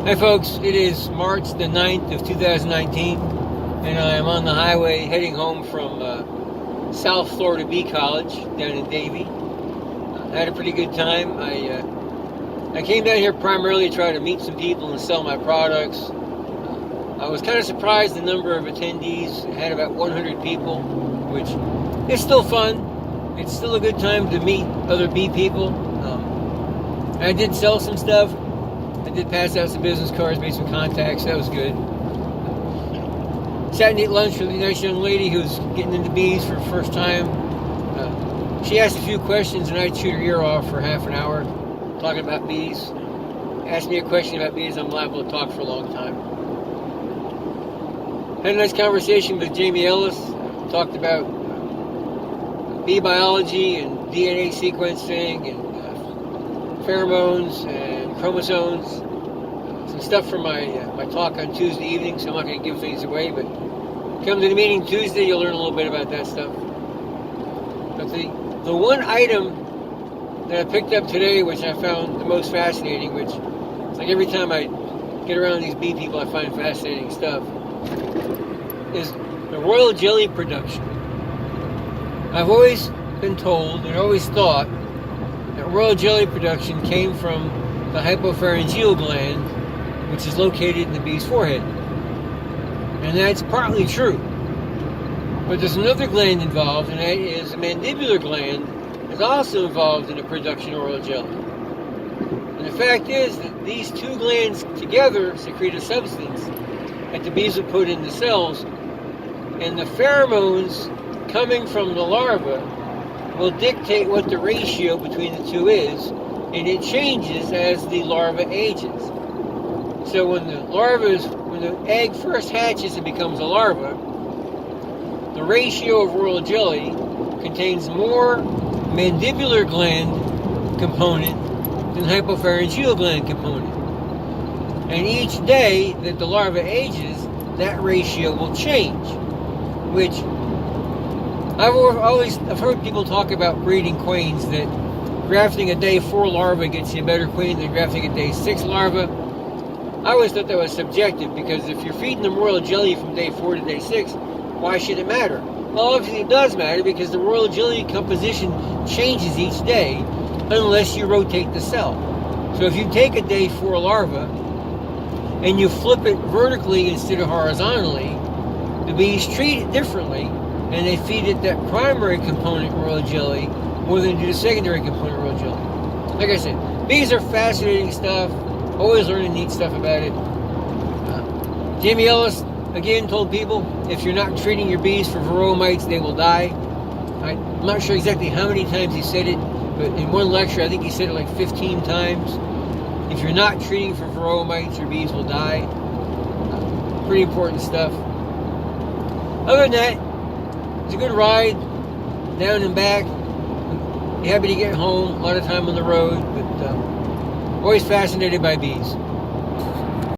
Hi folks, it is March the 9th of 2019 and I am on the highway heading home from South Florida Bee College down in Davie. I had a pretty good time. I came down here primarily to try to meet some people and sell my products. I was kind of surprised the number of attendees. I had about 100 people, which is still fun. It's still a good time to meet other bee people. I did sell some stuff. I did pass out some business cards, made some contacts. That was good. Sat and ate lunch with a nice young lady who's getting into bees for the first time. She asked a few questions and I chewed her ear off for half an hour talking about bees. Asked me a question about bees, I'm liable to talk for a long time. Had a nice conversation with Jamie Ellis. Talked about bee biology and DNA sequencing and pheromones and chromosomes. Some stuff from my talk on Tuesday evening, so I'm not going to give things away, but come to the meeting Tuesday, you'll learn a little bit about that stuff. But the one item that I picked up today, which I found the most fascinating, which it's like every time I get around these bee people, I find fascinating stuff, is the royal jelly production. I've always been told and always thought that royal jelly production came from the hypopharyngeal gland, which is located in the bee's forehead. And that's partly true. But there's another gland involved, and that is the mandibular gland is also involved in the production of royal jelly. And the fact is that these two glands together secrete a substance that the bees will put in the cells, and the pheromones coming from the larva will dictate what the ratio between the two is, and it changes as the larva ages. So when the egg first hatches and becomes a larva, the ratio of royal jelly contains more mandibular gland component than hypopharyngeal gland component. And each day that the larva ages, that ratio will change, which I've heard people talk about breeding queens, that grafting a day 4 larva gets you a better queen than grafting a day 6 larva. I always thought that was subjective, because if you're feeding them royal jelly from day 4 to day 6, why should it matter? Well, obviously it does matter, because the royal jelly composition changes each day unless you rotate the cell. So if you take a day 4 larva and you flip it vertically instead of horizontally, the bees treat it differently, and they feed it that primary component royal jelly more than they do the secondary component royal jelly. Like I said, bees are fascinating stuff. Always learning neat stuff about it. Jamie Ellis, again, told people, if you're not treating your bees for varroa mites, they will die. I'm not sure exactly how many times he said it, but in one lecture, I think he said it like 15 times. If you're not treating for varroa mites, your bees will die. Pretty important stuff. Other than that, it's a good ride down and back. Happy to get home. A lot of time on the road, but always fascinated by bees.